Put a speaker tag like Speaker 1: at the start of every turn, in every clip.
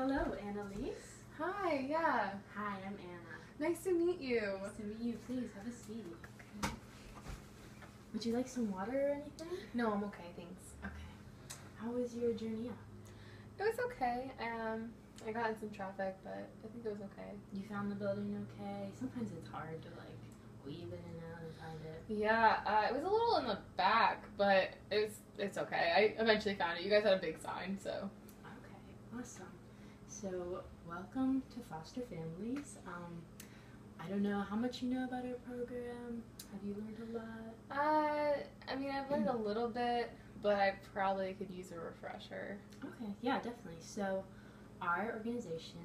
Speaker 1: Hello, Annalise.
Speaker 2: Hi, yeah.
Speaker 1: Hi, I'm Anna.
Speaker 2: Nice to meet you.
Speaker 1: Nice to meet you. Please have a seat. Would you like some water or anything?
Speaker 2: No, I'm okay, thanks.
Speaker 1: Okay. How was your journey up?
Speaker 2: It was okay. I got in some traffic, but I think it was okay.
Speaker 1: You found the building okay? Sometimes it's hard to weave in and out and find it.
Speaker 2: Yeah, it was a little in the back, but it's okay. I eventually found it. You guys had a big sign, so.
Speaker 1: Okay, awesome. So, welcome to Foster Families. I don't know how much you know about our program. Have you learned a lot?
Speaker 2: I've learned a little bit, but I probably could use a refresher.
Speaker 1: Okay, yeah, definitely. So, our organization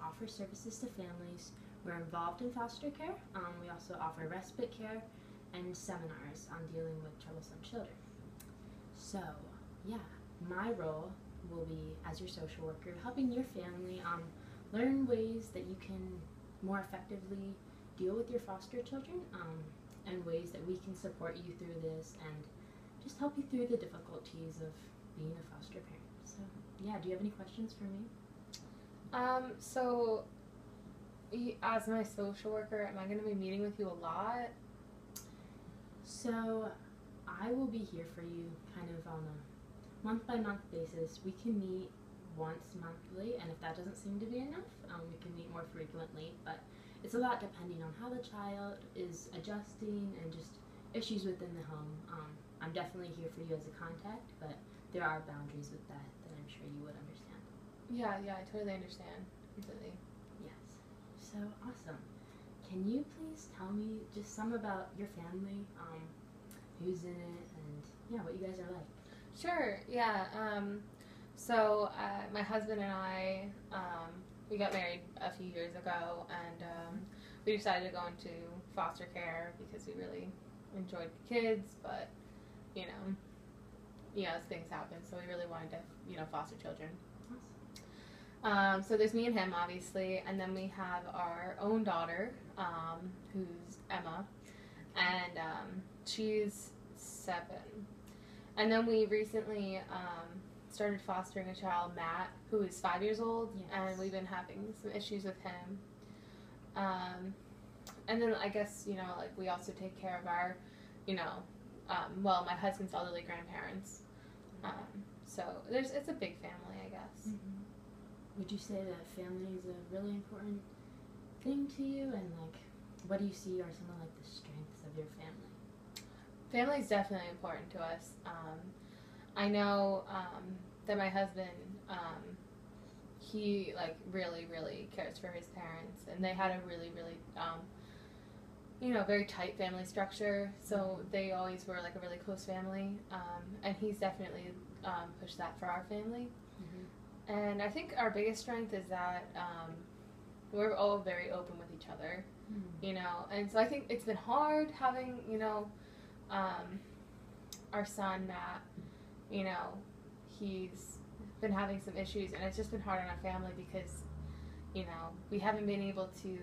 Speaker 1: offers services to families. We're involved in foster care. We also offer respite care and seminars on dealing with troublesome children. So, yeah, my role will be as your social worker, helping your family learn ways that you can more effectively deal with your foster children, and ways that we can support you through this and just help you through the difficulties of being a foster parent. So, yeah, do you have any questions for me?
Speaker 2: As my social worker, am I going to be meeting with you a lot?
Speaker 1: So, I will be here for you kind of on a month-by-month basis. We can meet once monthly, and if that doesn't seem to be enough, we can meet more frequently, but it's a lot depending on how the child is adjusting and just issues within the home. I'm definitely here for you as a contact, but there are boundaries with that I'm sure you would understand.
Speaker 2: Yeah, I totally understand. Completely.
Speaker 1: Yes. So, awesome. Can you please tell me just some about your family, who's in it, and yeah, what you guys are like?
Speaker 2: Sure, yeah. My husband and I, we got married a few years ago, and we decided to go into foster care because we really enjoyed kids, but, things happen, so we really wanted to, foster children.
Speaker 1: Awesome.
Speaker 2: So there's me and him, obviously, and then we have our own daughter, who's Emma, and she's 7. And then we recently started fostering a child, Matt, who is 5 years old,
Speaker 1: Yes.
Speaker 2: and we've been having some issues with him. And then I guess, we also take care of our, my husband's elderly grandparents. So it's a big family, I guess.
Speaker 1: Mm-hmm. Would you say that family is a really important thing to you, and what do you see are some of the strengths of your family?
Speaker 2: Family is definitely important to us. I know that my husband, he really, really cares for his parents, and they had a really, really, very tight family structure. So they always were a really close family, and he's definitely pushed that for our family.
Speaker 1: Mm-hmm.
Speaker 2: And I think our biggest strength is that we're all very open with each other, and so I think it's been hard having, our son, Matt, he's been having some issues, and it's just been hard on our family because, we haven't been able to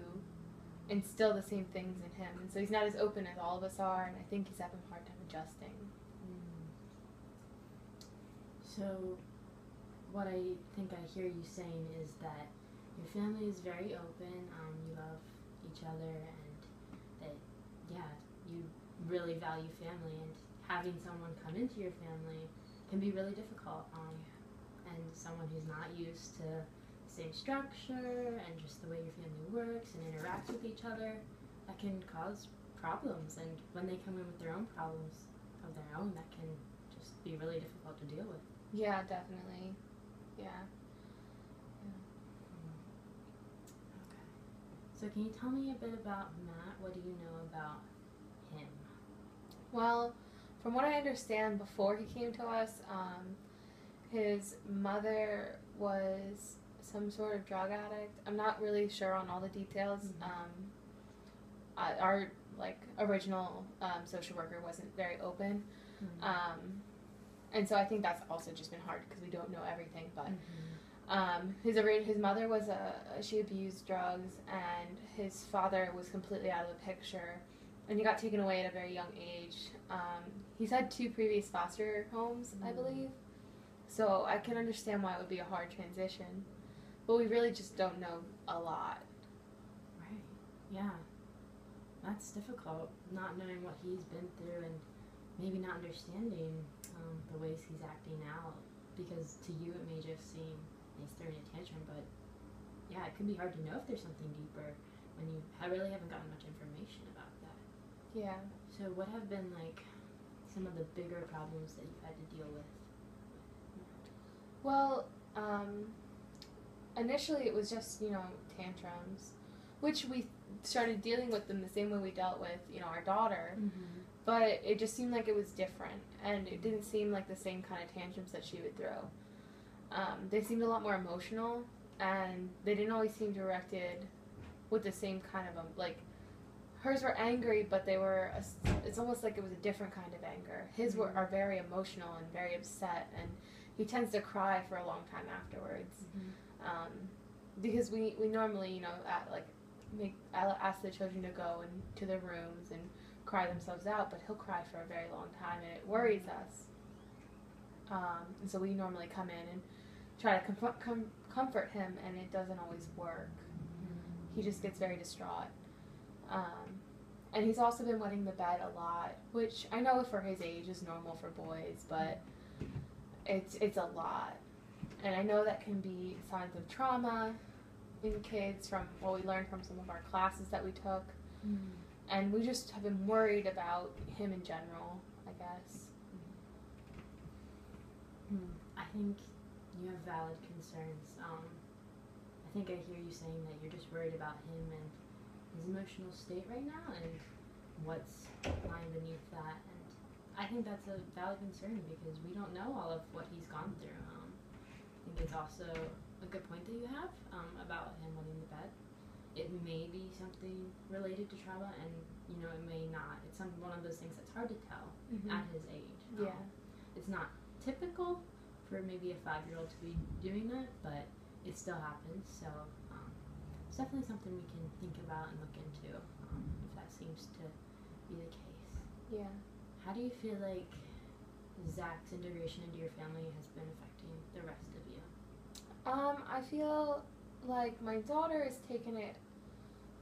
Speaker 2: instill the same things in him, and so he's not as open as all of us are, and I think he's having a hard time adjusting.
Speaker 1: So, what I think I hear you saying is that your family is very open, you love each other, and that, you really value family, and having someone come into your family can be really difficult, and someone who's not used to the same structure and just the way your family works and interacts with each other, that can cause problems, and when they come in with their own problems of their own, that can just be really difficult to deal with.
Speaker 2: Yeah, definitely. Yeah.
Speaker 1: Okay. So can you tell me a bit about Matt? What do you know about him?
Speaker 2: Well, from what I understand, before he came to us, his mother was some sort of drug addict. I'm not really sure on all the details.
Speaker 1: Mm-hmm.
Speaker 2: Our original social worker wasn't very open,
Speaker 1: Mm-hmm.
Speaker 2: And so I think that's also just been hard because we don't know everything. But
Speaker 1: Mm-hmm.
Speaker 2: his mother was she abused drugs, and his father was completely out of the picture, and he got taken away at a very young age. He's had 2 previous foster homes, I believe, so I can understand why it would be a hard transition. but we really just don't know a lot.
Speaker 1: Right. Yeah. That's difficult, not knowing what he's been through and maybe not understanding the ways he's acting out. Because to you it may just seem he's throwing a tantrum, but yeah, it can be hard to know if there's something deeper when you really haven't gotten much information about that.
Speaker 2: Yeah.
Speaker 1: So what have been like some of the bigger problems that you've had to deal with?
Speaker 2: Well, initially it was just, tantrums, which we started dealing with them the same way we dealt with, our daughter.
Speaker 1: Mm-hmm.
Speaker 2: But it just seemed like it was different, and it didn't seem like the same kind of tantrums that she would throw. They seemed a lot more emotional, and they didn't always seem directed with the same kind of, hers were angry, but they were, it's almost like it was a different kind of anger. His are very emotional and very upset, and he tends to cry for a long time afterwards.
Speaker 1: Mm-hmm.
Speaker 2: Because we normally, I'll ask the children to go into their rooms and cry themselves out, but he'll cry for a very long time, and it worries us. And so we normally come in and try to comfort him, and it doesn't always work. He just gets very distraught. And he's also been wetting the bed a lot, which I know for his age is normal for boys, but it's a lot. And I know that can be signs of trauma in kids from what we learned from some of our classes that we took.
Speaker 1: Mm-hmm.
Speaker 2: And we just have been worried about him in general, I guess.
Speaker 1: I think you have valid concerns. I think I hear you saying that you're just worried about him and his emotional state right now and what's lying beneath that. And I think that's a valid concern because we don't know all of what he's gone through. I think it's also a good point that you have about him wetting the bed. It may be something related to trauma, and it may not. It's one of those things that's hard to tell at his age.
Speaker 2: Yeah,
Speaker 1: it's not typical for maybe a 5-year-old to be doing that, but it still happens. So it's definitely something we can think about and look into if that seems to be the case.
Speaker 2: Yeah.
Speaker 1: How do you feel like Zach's integration into your family has been affecting the rest of you?
Speaker 2: I feel like my daughter is taking it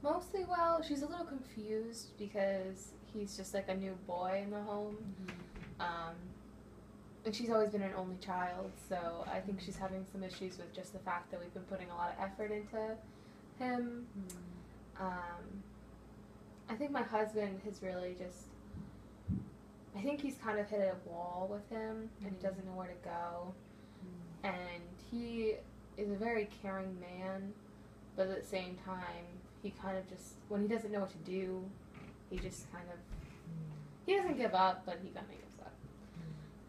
Speaker 2: mostly well. She's a little confused because he's just like a new boy in the home. And she's always been an only child, so I think she's having some issues with just the fact that we've been putting a lot of effort into him. I think my husband has really I think he's kind of hit a wall with him, and he doesn't know where to go. And he is a very caring man, but at the same time, he kind of when he doesn't know what to do, he just kind of, he doesn't give up, but he kind of gives up.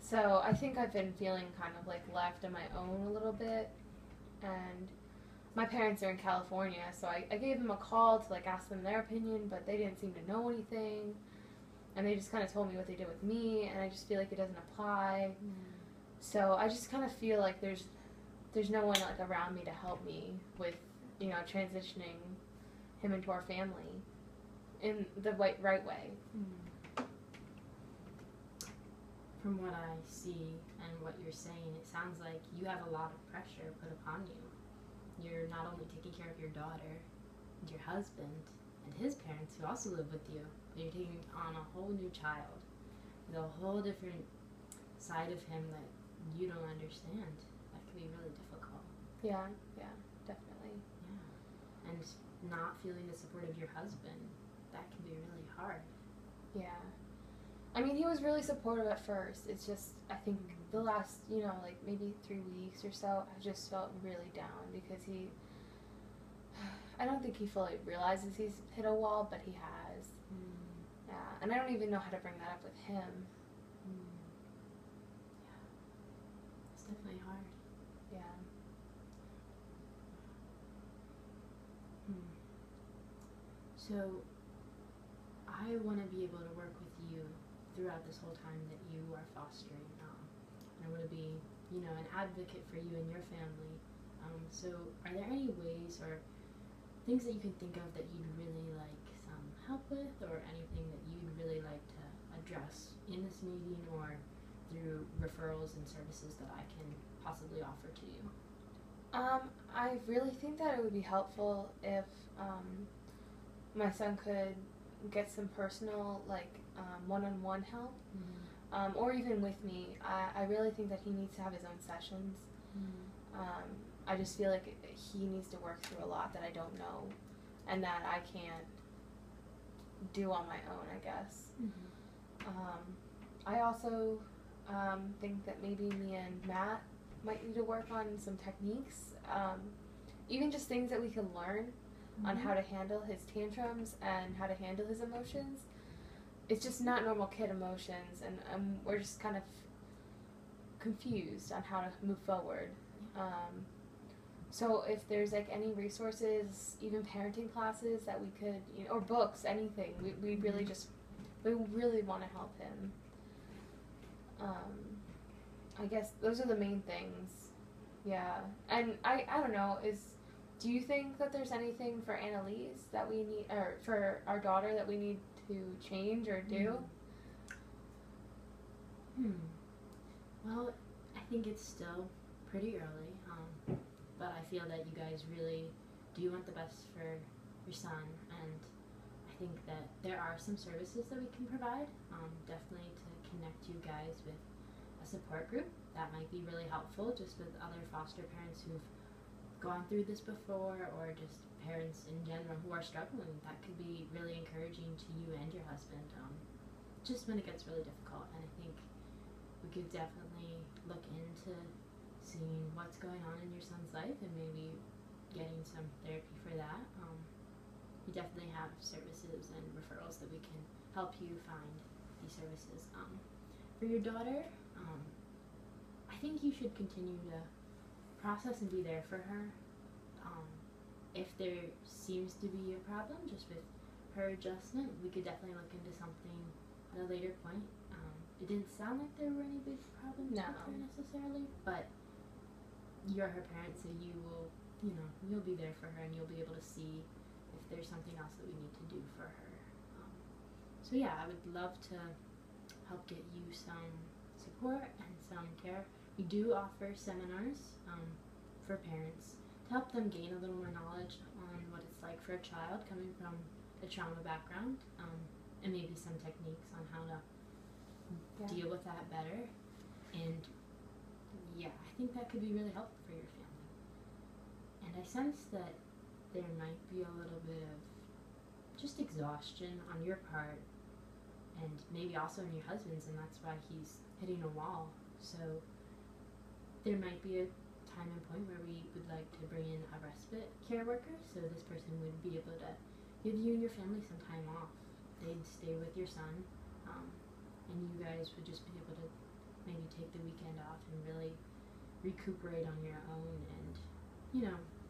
Speaker 2: So I think I've been feeling kind of like left on my own a little bit, and my parents are in California, so I gave them a call to ask them their opinion, but they didn't seem to know anything, and they just kind of told me what they did with me, and I just feel like it doesn't apply. So I just kind of feel like there's no one around me to help me with transitioning him into our family in the right way.
Speaker 1: From what I see and what you're saying, it sounds like you have a lot of pressure put upon you. You're not only taking care of your daughter and your husband and his parents who also live with you, but you're taking on a whole new child with a whole different side of him that you don't understand. That can be really difficult.
Speaker 2: Yeah, definitely.
Speaker 1: Yeah. And not feeling the support of your husband, that can be really hard.
Speaker 2: Yeah. I mean, he was really supportive at first. It's just, I think the last, maybe 3 weeks or so, I just felt really down because I don't think he fully realizes he's hit a wall, but he has. Yeah. And I don't even know how to bring that up with him.
Speaker 1: It's definitely hard.
Speaker 2: Yeah.
Speaker 1: So, I want to be able to work with you throughout this whole time that you are fostering. I want to be, an advocate for you and your family. So, are there any ways or things that you can think of that you'd really like some help with, or anything that you'd really like to address in this meeting or through referrals and services that I can possibly offer to you?
Speaker 2: I really think that it would be helpful if my son could get some personal, like, one-on-one help, or even with me. I really think that he needs to have his own sessions. I just feel like he needs to work through a lot that I don't know and that I can't do on my own, I guess. I also think that maybe me and Matt might need to work on some techniques, even just things that we can learn on how to handle his tantrums and how to handle his emotions. It's just not normal kid emotions, and we're just kind of confused on how to move forward. So if there's like any resources, even parenting classes that we could, or books, anything, we really we really want to help him. I guess those are the main things. Yeah. And I don't know, do you think that there's anything for Annalise that we need, or for our daughter that we need to change or do?
Speaker 1: Well, I think it's still pretty early, but I feel that you guys really do want the best for your son, and I think that there are some services that we can provide, definitely to connect you guys with a support group. That might be really helpful, just with other foster parents who've gone through this before, or just parents in general who are struggling. That could be really encouraging to you and your husband, just when it gets really difficult. And I think we could definitely look into seeing what's going on in your son's life and maybe getting some therapy for that. We definitely have services and referrals that we can help you find these services. For your daughter, I think you should continue to process and be there for her. If there seems to be a problem just with her adjustment, we could definitely look into something at a later point. It didn't sound like there were any big problems with her necessarily, but you're her parent, so you will, you'll be there for her, and you'll be able to see if there's something else that we need to do for her. So yeah, I would love to help get you some support and some care. We do offer seminars for parents to help them gain a little more knowledge on what it's like for a child coming from a trauma background, and maybe some techniques on how to deal with that better. And yeah, I think that could be really helpful for your family. And I sense that there might be a little bit of just exhaustion on your part, and maybe also in your husband's, and that's why he's hitting a wall. So there might be a time and point where we would like to bring in a respite care worker, so this person would be able to give you and your family some time off. They'd stay with your son, and you guys would just be able to maybe take the weekend off and really recuperate on your own and,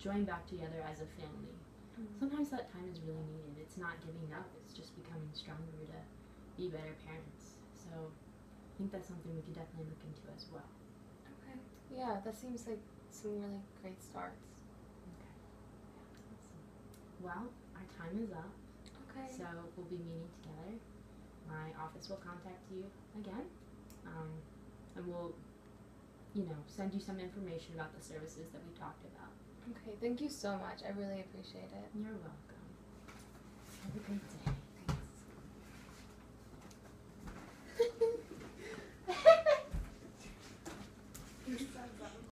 Speaker 1: join back together as a family. Sometimes that time is really needed. It's not giving up, it's just becoming stronger to be better parents. So I think that's something we could definitely look into as well.
Speaker 2: Okay. Yeah, that seems like some really great starts.
Speaker 1: Okay. Awesome. Well, our time is up.
Speaker 2: Okay.
Speaker 1: So we'll be meeting together. My office will contact you again, and we'll, send you some information about the services that we talked about.
Speaker 2: Okay, thank you so much. I really appreciate it.
Speaker 1: You're welcome. Have a great day.